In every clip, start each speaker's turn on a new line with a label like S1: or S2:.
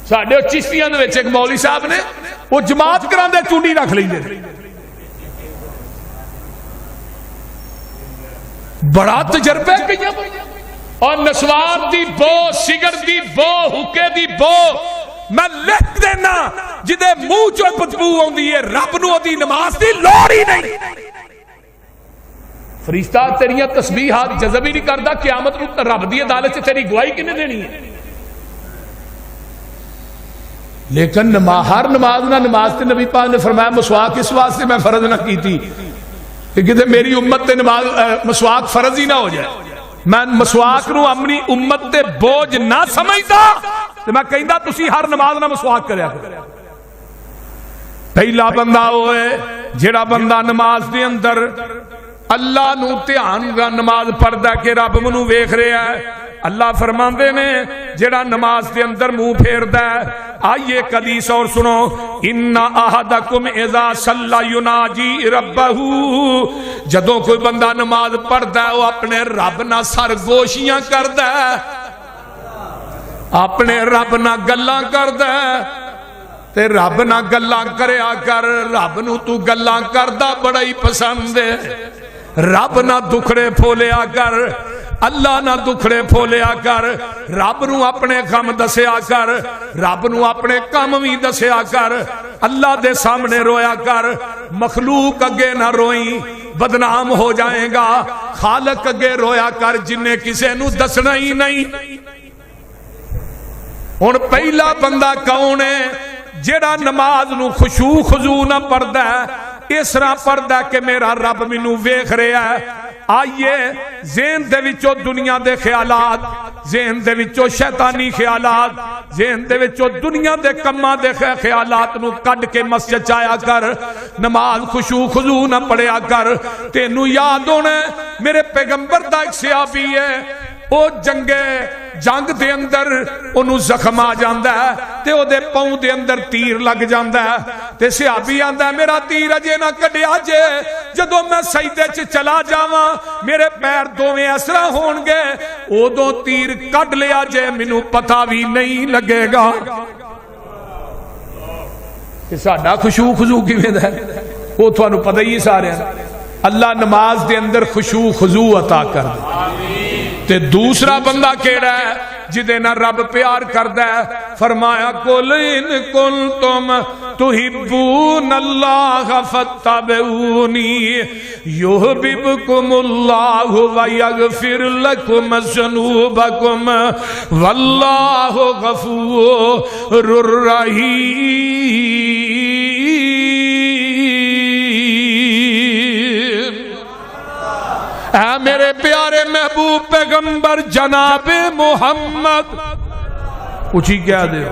S1: ساڈے چشتیاں دے وچ ایک مولوی صاحب نے وہ جماعت کراندے چونڈی رکھ لیندے، بڑا تجربہ کیا، اور نسوار دی بو، سگر دی بو، حکے دی بو میں لکھ دینا جدے منہ چوں بدبو آندی ہے، رب نو دی نماز دی لوڑ ہی نہیں۔ فرشتہ تیریاں تسبیحات جذب ہی نہیں کردا، قیامت نو رب دی عدالت چ تیری گواہی کنے دینی ہے؟ لیکن ہر نماز نہ نماز تے نبی پاک نے فرمایا مسواک اس واسطے میں فرض نہ کی تھی کہ کدے میری امت تے نماز مسواک فرض ہی نہ ہو جائے۔ میں مسواک نو اپنی امت تے بوجھ نہ سمجھدا تے میں کہندا تسی ہر نماز نہ مسواک کریا کرو۔ پہلا بندہ ہوئے جڑا بندہ نماز دے اندر اللہ نو دھیان نماز پڑھدا کہ رب منو ویکھ رہا ہے۔ اللہ فرماندے نے جڑا نماز دے اندر منہ پھیردا ہے، آئیے ایک حدیث اور سنو، ان احدکم اذا صلی یناجی ربہ، جدوں کوئی بندہ نماز پڑھدا ہے وہ اپنے رب نہ سرگوشیاں کردا ہے، اپنے رب نہ گلاں کردا ہے، تے رب نہ گلاں کریا کر، رب نو تو گلاں کردا بڑا ہی پسند ہے، رب نہ دکھڑے پھولیا کر، اللہ نہ دکھڑے پھولیا کر، رب نو اپنے غم دسیا کر، رب نو اپنے کم بھی دسیا کر، اللہ دے سامنے رویا کر، مخلوق اگے نہ روئی بدنام ہو جائے گا، خالق اگے رویا کر جنہیں کسے نو دسنا ہی نہیں۔ ہن پہلا بندہ کون ہے جیڑا نماز نو خشوع خضوع نہ پڑھدا ہے، اس طرح پڑھدا کہ میرا رب مینوں ویکھ رہا ہے۔ آئیے ذہن دے وچوں دنیا دے خیالات، ذہن دے وچوں شیطانی خیالات، ذہن دے وچوں دنیا دے کماں دے خیالات نو کڈ کے مسجد چایا کر، نماز خشوع خضوع نہ پڑھیا کر۔ تینوں یاد ہونا میرے پیغمبر دا ایک صحابی ہے، او جنگ دے اندر انہوں زخم آ جاندہ ہے تے او دے پاؤں دے اندر تیر لگ جاندہ ہے، تے صحابی آندہ ہے میرا تیر اجے نہ کڈیا جے، جدوں میں سجدے چ چلا جاواں میرے پیر دوویں اس طرح ہون گے، اودوں تیر کڈ لیا جے مینوں پتہ بھی نہیں لگے گا۔ کہ ساڈا خشوع خضوع کیویں دا ہے وہ تھانوں پتہ ہی سارے ہیں۔ اللہ نماز دے اندر خشوع خضوع عطا کر دے۔ تے دوسرا بندہ کیڑا ہے جدے نہ رب پیار کردا ہے، فرمایا قل ان کنتم تحبون اللہ فاتبعونی یحببکم اللہ ویغفر لکم ذنوبکم واللہ غفور رحیم۔ اے میرے پیارے محبوب پیغمبر جناب محمد اچھی کیا دے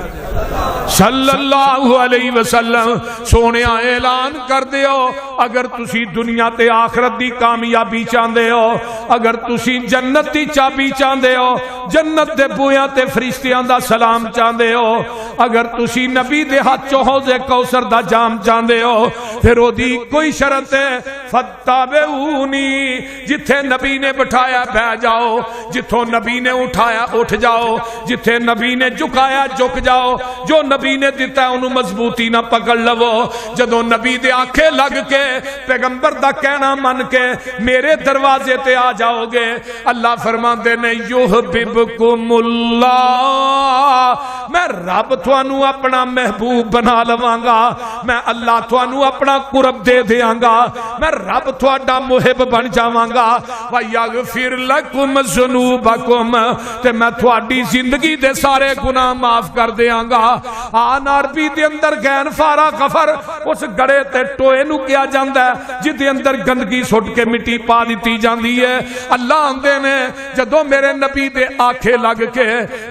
S1: صلی اللہ علیہ وسلم سونے اعلان کر دیو، اگر تسی دنیا تے آخرت دی کامیابی چاندے ہو، اگر تسی جنت دی چابی چاندے ہو، جنت دے بویاں تے فرشتیاں دا سلام چاندے ہو، اگر تسی نبی دے ہاتھ چوں حوض کوثر دا جام چاندے ہو، پھر او دی کوئی شرط ہے فتابعونی، جتھے نبی نے بٹھایا بہ جاؤ، جتھوں نبی نے اٹھایا اٹھ جاؤ، جتھے نبی نے جھکایا جھک جاؤ، جو نبی نے دیتا ہے انہوں مضبوطی نہ پکڑ لو، جدوں نبی دے آنکھیں لگ کے پیغمبر دا کہنا من کے میرے دروازے تے آ جاؤ گے، اللہ فرماندے نے یحببکم اللہ، میں رب تھانوں اپنا محبوب بنا لواں گا، میں اللہ تھانوں اپنا قرب دے دیاں گا، میں رب تھوڑا محب بن جاواں گا، وَيَغْفِرْ لَكُمْ ذُنُوبَكُمْ، تے میں تھوڑی زندگی دے سارے گناہ معاف کر دیاں گا۔ آن عربی دے اندر غین فارا غفر اس گڑے تے ٹوئے نو کیا جاندہ ہے جدے اندر گندگی سٹ کے مٹی پا دیتی جاندی ہے۔ اللہ آندے نے جدو میرے نبی دے آنکھیں لگ کے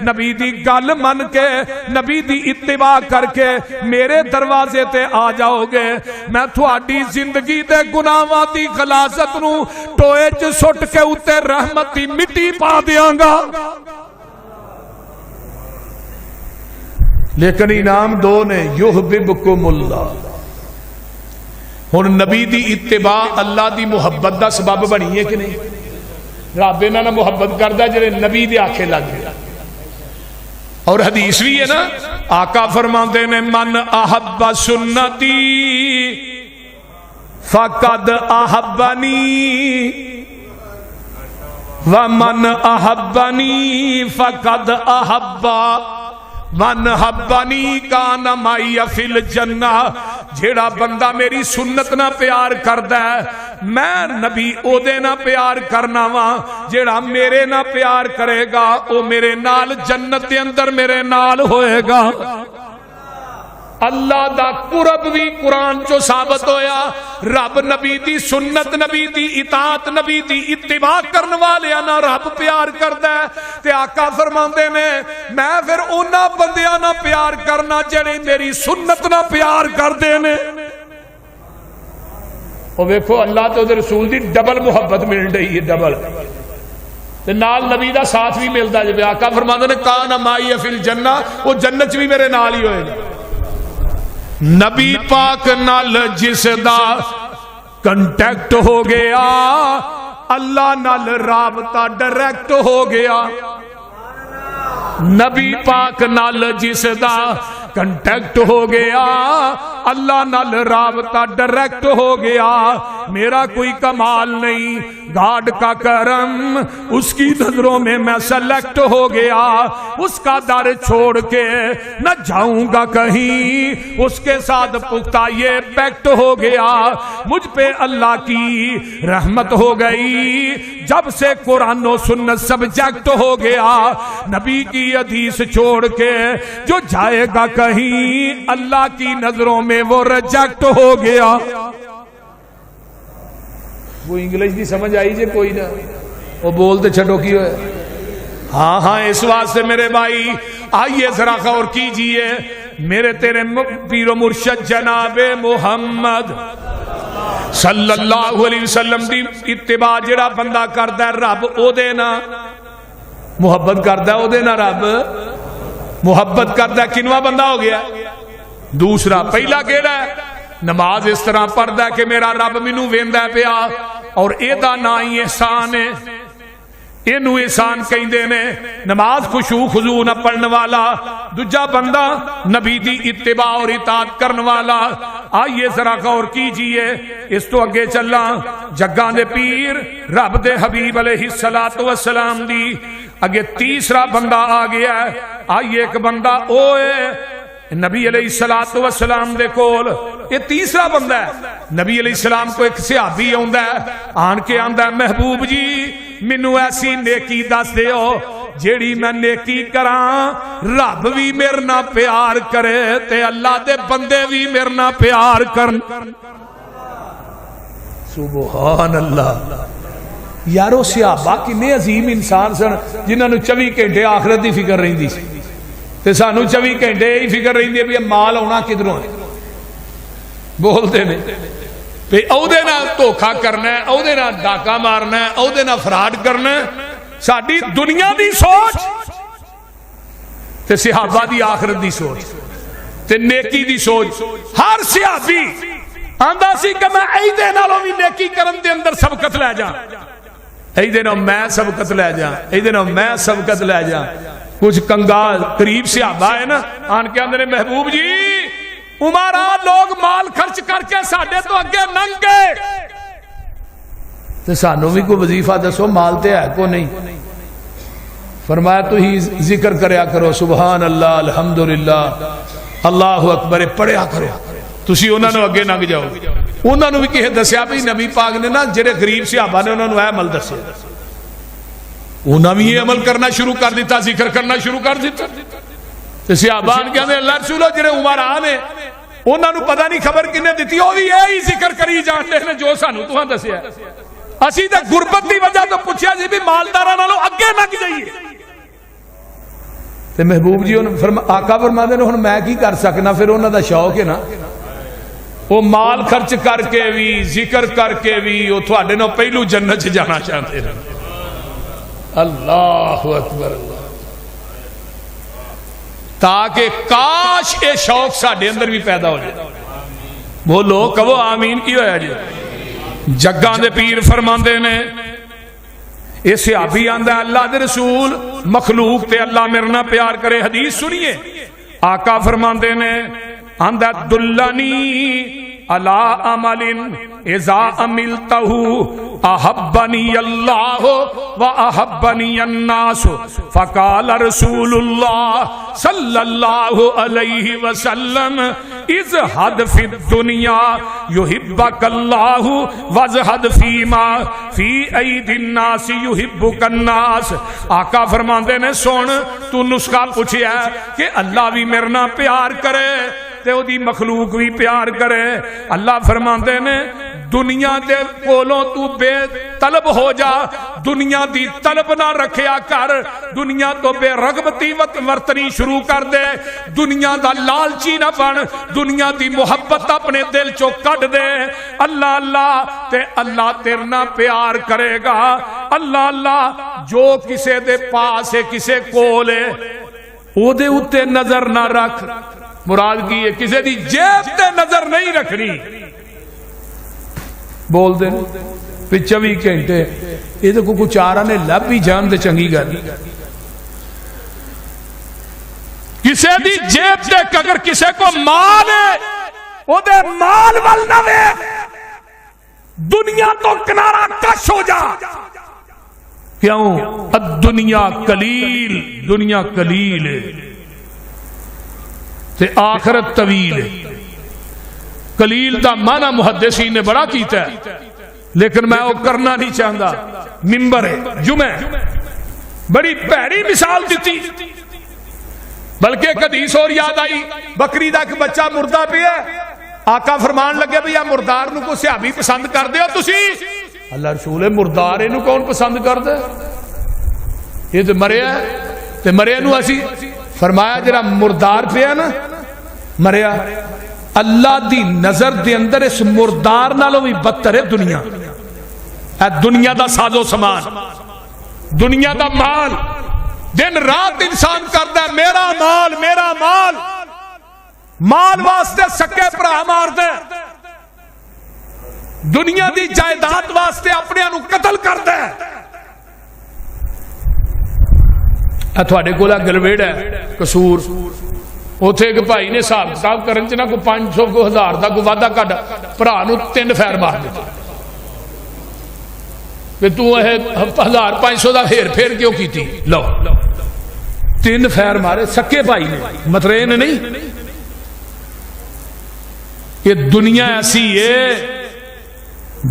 S1: نبی دی گل من کے نبی دی اتباع کر کے میرے دروازے تے آ جاؤ گے، میں تھوڑی زندگی دے گناہاں دی غلاظت نو ٹوئے چ سٹ کے اتے رحمت دی مٹی پا دیاں گا۔ لیکن انعام دو نے، یحببکم اللہ۔ ہن نبی دی اتباع اللہ دی محبت دا سبب بنی ہے کہ نہیں؟ رب انہاں محبت کردا جڑے نبی دے آنکھیں لگ گئے، اور حدیث بھی ہے نا آقا فرماندے نے من احب سنتی فقد احبنی ومن احبنی فقد احبا من حبنی کان مائی فی الجنہ جیڑا بندہ میری سنت نہ پیار کردا ہے میں نبی او دے نہ پیار کرنا وا جیڑا میرے نہ پیار کرے گا او میرے نال جنت دے اندر میرے نال ہوئے گا اللہ دا قرب بھی قرآن چو ثابت ہویا رب نبی دی سنت نبی دی اطاعت نبی دی اتباع کرن والے نہ رب پیار کردا ہے تے آقا فرماندے نے میں پھر انہاں بندیاں نہ پیار کرنا جڑے میری سنت نہ پیار کردے نے او ویکھو اللہ تے دے رسول دی ڈبل محبت مل رہی ہے ڈبل تے نال نبی دا ساتھ بھی ملدا جے آقا فرماندے نے کان مائی فی الجنہ وہ جنت بھی میرے نال ہی ہوئے گا نبی پاک نال جس دا کنٹیکٹ ہو گیا اللہ نال رابطہ ڈائریکٹ ہو گیا نبی پاک نال جس دا کنٹیکٹ ہو گیا اللہ نال رابطہ ڈائریکٹ ہو گیا میرا کوئی کمال نہیں گاڈ کا کرم اس کی نظروں میں میں سلیکٹ ہو گیا اس کا در چھوڑ کے نہ جاؤں گا کہیں اس کے ساتھ پختہ یہ پیکٹ ہو گیا مجھ پہ اللہ کی رحمت ہو گئی جب سے قرآن و سنت سبجیکٹ ہو گیا نبی کی حدیث چھوڑ کے جو جائے گا کہیں اللہ کی نظروں میں وہ ریجیکٹ ہو گیا وہ انگلش دی سمجھ آئی جے کوئی نہ وہ بولتے چھٹو کی ہوئے ہاں ہاں اس واسطے میرے بھائی آئیے ذرا غور کیجئے میرے تیرے پیر و مرشد جناب محمد صلی اللہ علیہ وسلم دی اتباع جڑا بندہ کردا ہے رب او دے نا محبت کردا ہے او دے نا رب محبت کردا ہے کنواں بندہ ہو گیا دوسرا پہلا کیڑا ہے نماز اس طرح پڑھدا ہے کہ میرا رب مینوں ویندا پیا اور اے دا نا ہی احسان ہے اینو احسان کہندے نے نماز خشوع خضوع نہ پڑھن والا دوجا بندہ نبی دی اتباع اور اطاعت کرن والا آئیے ذرا غور کیجئے اس تو اگے چلا جگاں دے پیر رب دے حبیب علیہ السلام دی اگے تیسرا بندہ آ گیا ہے آئیے ایک بندہ اوئے نبی علیہ السلام دے کول یہ تیسرا بندہ ہے نبی علیہ السلام کو ایک صحابی آندا ہے آن کے آندا ہے محبوب جی مینوں ایسی نیکی دس دیو جیڑی میں نیکی کراں رب بھی میرے نال پیار کرے تے اللہ دے بندے بھی میرے نال پیار کرن سبحان اللہ یارو صحابہ کنے عظیم انسان سن جنہاں نوں 24 گھنٹے آخرت دی فکر رہندی سی تے سانو 24 گھنٹے ہی فکر رہندی ہے بھی مال آنا کدھروں ہے بولتے نے تے او دے نال دھوکھا کرنا ہے او دے نال ڈاکا مارنا ہے او دے نال فراڈ کرنا ہے ساڈی دنیا دی سوچ تے صحابہ دی آخرت دی سوچ تے نیکی دی سوچ ہر صحابی آندا سی کہ میں ایدے نالوں بھی نیکی کرن دے اندر سبقت لے جا ایدے نال میں سبقت لے جا ایدے نال میں سبقت لے جا کچھ کنگال قریب صحابہ ہے نا آن کے اندر محبوب جی عمرہ لوگ مال خرچ کر کے ساڈے تو اگے ننگ گئے تے سانو بھی کوئی وظیفہ دسو مال تے ہے کو نہیں فرمایا تو ہی ذکر کریا کرو سبحان اللہ الحمدللہ اللہ اکبر پڑھیا کرو تسی انہاں نو اگے ننگ جاؤ انہاں نو بھی کہے دسیا بھی نبی پاک نے نا جڑے غریب صحابہ نے انہاں نو اے عمل دسیا انہاں بھی یہ عمل کرنا شروع کر دیتا ذکر کرنا شروع کر دیتا تے صحابہ نے کہندے اللہ رسولو جڑے عمرہ نے انہاں نو پتہ نہیں خبر کنے دتی او بھی یہی ذکر کری جاندے نے جو سانو تہاں دسیا اسی تے غربت دی وجہ تو پوچھیا سی بھی مالداراں نالوں اگے لگ جائیے تے محبوب جی آقا فرماندے نے ہن میں کی کر سکنا پھر انہاں دا شوق ہے نا وہ مال خرچ کر کے بھی ذکر کر کے بھی وہ تھوڑے نو پہلو جنت جانا چاہتے ہیں اللہ اکبر اللہ تاکہ کاش یہ شوق ساڈے اندر بھی پیدا ہو جائے بولو کہو آمین کی ہویا جی جگاں دے پیر فرماندے نے یہ صحابی آندا اللہ دے رسول مخلوق تے اللہ میرے نال پیار کرے حدیث سنیے آقا فرماندے نے آندا دلنی الا عمل اذا عملتہ احبنی اللہ و احبنی الناس فقال رسول اللہ صلی اللہ علیہ وسلم ازہد فی الدنیا یحبک اللہ وازہد فیما فی ایدی الناس یحبک الناس. آقا فرماندے نے سن تو نسخہ پوچھیا کہ اللہ بھی میرے نال پیار کرے تے او دی مخلوق بھی پیار کرے. اللہ فرماندے نے دنیا دے کولوں تو بے طلب ہو جا, دنیا دی طلب نہ رکھیا کر, دنیا تو بے رغبتی ورتنی شروع کر دے, دنیا دا لالچی نہ بن, دنیا دی محبت اپنے دل چو کٹ دے. اللہ اللہ تے اللہ تیرے نال پیار کرے گا. اللہ اللہ جو کسے دے پاس ہے کسے کول ہے او دے اتے نظر نہ رکھ. مراد کی ہے کسے دی جیب تے نظر نہیں رکھنی. بول دیں پہ 24 گھنٹے یہ کو کچھ آرہ نے لب بھی جان دے چنگی گل. کسے دی جیب تے اگر کسے کو مال ہے وہ دے مال وال نہ وے, دنیا تو کنارہ کش ہو جا. کیوں؟ الدنیا قلیل, دنیا قلیل ہے تے آخرت طویل ہے. قلیل دا معنی محدثین نے بڑا کیتا ہے لیکن میں وہ کرنا نہیں چاہتا. ممبر ہے جمعہ بڑی پیڑی مثال دیتی, بلکہ ایک حدیث اور یاد آئی. بکری دا ایک بچہ مردہ پہ ہے, آقا فرمان لگے بھی یا مردار نو کو صحابی پسند کر دے ہو تسی. اللہ رسول مردار انو کون پسند کر دے, یہ تو مریا ہے تے مریا نو اسی فرمایا جرا مردار پہ ہے نا مریا, اللہ دی نظر دے اندر اس مردار نالوں بھی بدتر ہے دنیا. اے دنیا دا ساز و سامان, دنیا دا مال, دن رات انسان کردا ہے میرا مال میرا مال, مال واسطے سکے بھرا مار دے, دنیا دی جائیداد واسطے اپنے انو قتل کر دے. اے تھوڑے کولا گلویڑ ہے قصور, اوتھے ایک بھائی نے حساب کتاب کرن چ نہ کو 500 کو 1000 دا کو وعدہ کڈ بھرا نو 3 فیر مار دتا کہ تو یہ 1500 دا پھیر کیوں کیتی. لو 3 فیر مارے سکے بھائی نے, مترے نے نہیں. یہ دنیا ایسی ہے,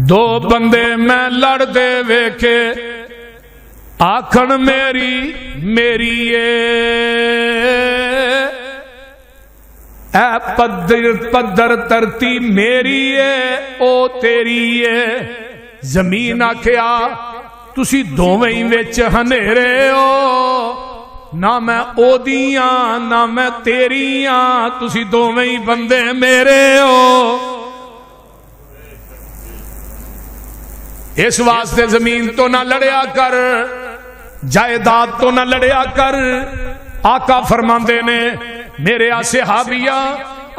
S1: دو بندے میں لڑ دے ویکھے آکھن میری میری اے پدر ترتی میری ہے او تیری ہے. زمین آکھیا تسی دوویں وچ ہنیرے ہو, نہ میں او دیاں نہ میں تیریاں, تسی دوویں بندے میرے ہو. اس واسطے زمین تو نہ لڑیا کر, جائیداد تو نہ لڑیا کر. آقا فرماندے نے میرے صحابیہ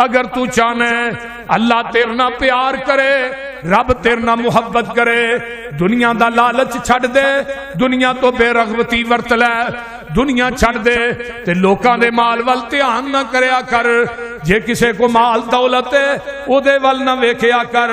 S1: اگر تو چاہنے اللہ تیرے نال پیار کرے, رب تیرے نال محبت کرے, دنیا دا لالچ چھڑ دے, دنیا تو بے رغبتی ورت لے, دنیا چھڑ دے تے لوکاں دے مال وال دھیان نہ کریا کر. جے کسے کو مال دولت ہے او دے وال نہ ویکھیا کر.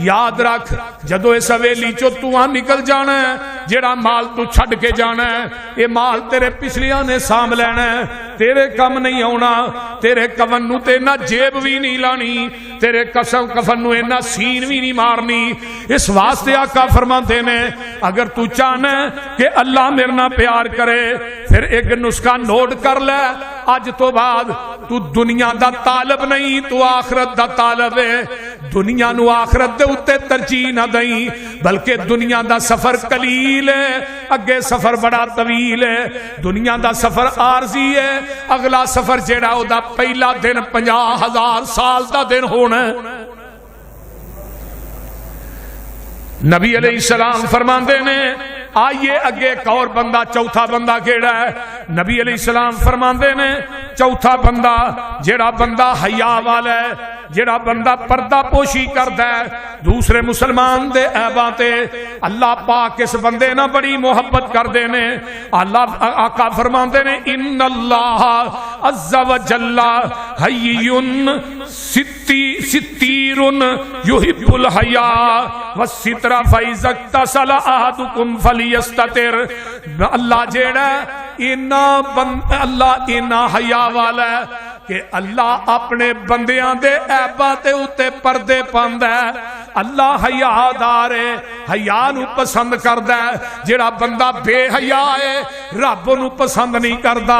S1: یاد رکھ جدو اس حویلی چو تو نکل جانا ہے, جیڑا مال تو چھڑ کے جانا ہے یہ مال تیرے پچھلیاں نے سام لینا ہے, تیرے کم نہیں ہونا. تیرے کفن نو تے نہ جیب بھی نہیں لانی, تیرے کفن نو نہ سین بھی نہیں مارنی. اس واسطے آقا فرماتے نے اگر تو چاہنا ہے کہ اللہ میرے نال پیار کرے پھر ایک نسخہ نوٹ کر لے, اج تو بعد تو دنیا دا طالب نہیں تو آخرت دا طالب ہے. دنیا نو آخرت دے اتے ترجیح نہ دیں, بلکہ دنیا دا سفر قلیل ہے, اگے سفر بڑا طویل ہے. دنیا دا سفر عارضی ہے, اگلا سفر جیڑا او دا پہلا دن 50,000 سال دا دن ہونا ہے. نبی علیہ السلام فرماندے نے آئیے اگے ایک اور بندہ, چوتھا بندہ کیڑا ہے؟ نبی علیہ السلام فرماندے نے چوتھا بندہ جیڑا بندہ حیا والا ہے, جڑا بندہ پردہ پوشی کردا ہے دوسرے مسلمان دے عیباں تے، اللہ پاک اس بندے نہ بڑی محبت کردے نے۔ اللہ آقا فرماندے نے ان اللہ عز وجل حیٌّ ستیر یحب الحیاء والستر فاذا اغتسل احدکم فلیستتر۔ اللہ جیڑا اللہ اینا حیا والا ہے کہ اللہ اپنے بندیاں دے عیباں تے اتے پردے پاندا ہے۔ اللہ حیا دار ہے، حیا نو پسند کردا ہے۔ جڑا بندہ بے حیا ہے رب نو پسند نہیں کردا۔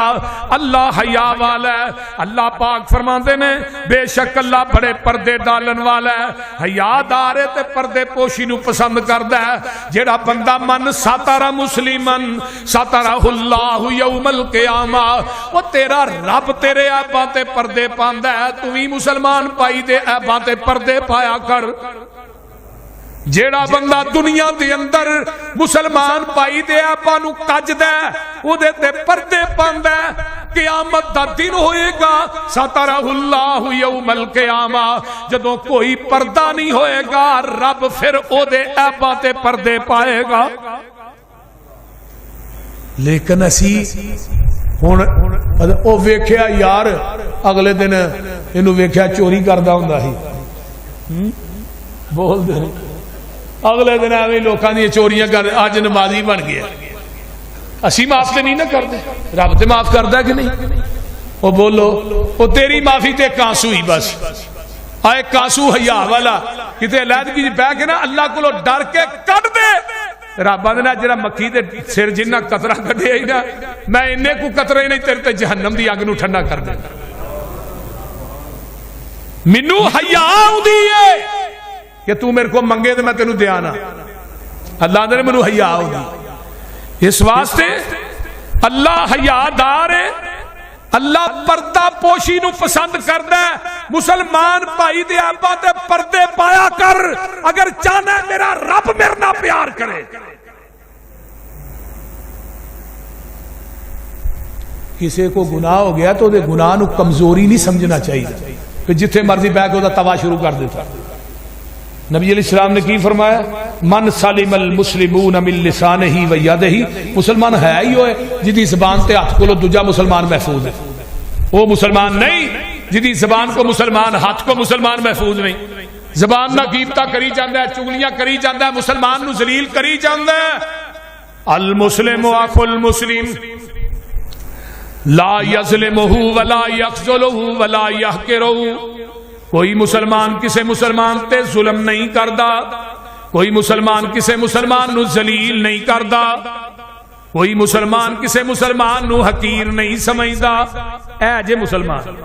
S1: اللہ حیا والا ہے۔ اللہ پاک فرماندے نے بے شک اللہ بڑے پردے ڈالن والا ہے، حیا دار ہے تے پردے پوشی نو پسند کردا ہے۔ جڑا بندہ من ساتر مسلمن ساترہ اللہ یوم القیامہ، وہ تیرا رب تیرے عیباں تے پردے پاندا ہے، تو بھی مسلمان پائی دے عیباں تے پردے پایا کر۔ جیڑا بندہ دنیا دے اندر مسلمان پائی دے عیباں نو کجدا ہے او دے تے پردے پاندا ہے، قیامت دا دن ہوئے گا سترہ اللہ یوم القیامہ، جدوں کوئی پردہ نہیں ہوئے گا رب پھر او دے عیباں تے پردے پائے گا۔ لیکن اسی ہن او ویکھیا یار اگلے دن اینو ویکھیا چوری کردا ہوندا سی، بول دے اگلے دن ایویں لوکاں دی چوریاں کر اج نمازی بن گیا۔ اسی معاف تے نہیں نہ کردے، رب تے معاف کردا ہے کہ نہیں؟ او بولو او تیری معافی تے کانسو ہی بس آئے کانسو حیا والا کتے علیحدگی بہ کے نا اللہ کولو ڈر کے کڈ دے۔ رب آندے جڑا مکھی دے سر جنہ قطرہ کڈے ہی نا میں انے کو قطرے نہیں تیرے تے جہنم دی اگ نو ٹھنڈا کر دے۔ مینوں حیا اوندی ہے کہ تو میرے کو منگے تو میں تینوں دیا نا، اللہ نے مینوں حیا ہوگی۔ اس واسطے اللہ حیا دار ہے، اللہ پردہ پوشی نو پسند کردا ہے۔ مسلمان بھائی دے عیباں تے پردے پایا کر اگر چاہنا ہے میرا رب میرے نال پیار کرے۔ کسی کو گناہ ہو گیا تو دے گناہ نو کمزوری نہیں سمجھنا چاہیے کہ جتھے مرضی بیٹھ کے وہ توا شروع کر دیتا۔ نبی علیہ السلام نے کی فرمایا من سلم المسلمون من لسانہ و یدہ، مسلمان ہے ہی ہوئے جدی زبان تے ہاتھ کو دوجا مسلمان محفوظ ہے، وہ مسلمان نہیں جدی زبان کو مسلمان ہاتھ کو مسلمان محفوظ نہیں۔ زبان نہ غیبتاں کری جاندا ہے، چگلیاں کری جاندا ہے، مسلمان نو ذلیل کری جاندا ہے۔ المسلم اخو المسلم لا یظلمہ ولا یخذلہ ولا یحقرہ۔ کوئی مسلمان کسے مسلمان تے ظلم نہیں کردا، کوئی مسلمان کسے مسلمان نو ذلیل نہیں کردا، کوئی مسلمان کسے مسلمان نو حقیر نہیں سمجھدا۔ اے جے مسلمان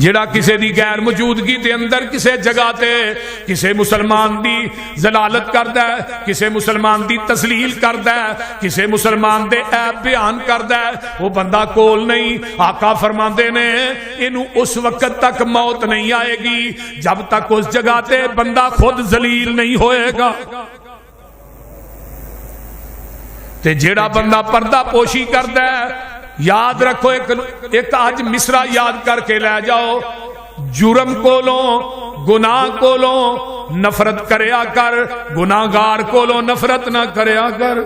S1: جڑا کسے دی غیر موجودگی دے اندر کسے جگہ تے کسے مسلمان دی ضلالت کردا ہے، کسے مسلمان دی تذلیل کردا ہے، کسے مسلمان دے عیب بیان کردا ہے، وہ بندہ کول نہیں۔ آقا فرماندے نے اینو اس وقت تک موت نہیں آئے گی جب تک اس جگہ تے بندہ خود ذلیل نہیں ہوئے گا۔ تے جڑا بندہ پردہ پوشی کردا ہے، یاد رکھو ایک آج مصرع یاد کر کے لے جاؤ، جرم کولوں گناہ کولوں نفرت کریا کر، گناہگار کولوں نفرت نہ کریا کر۔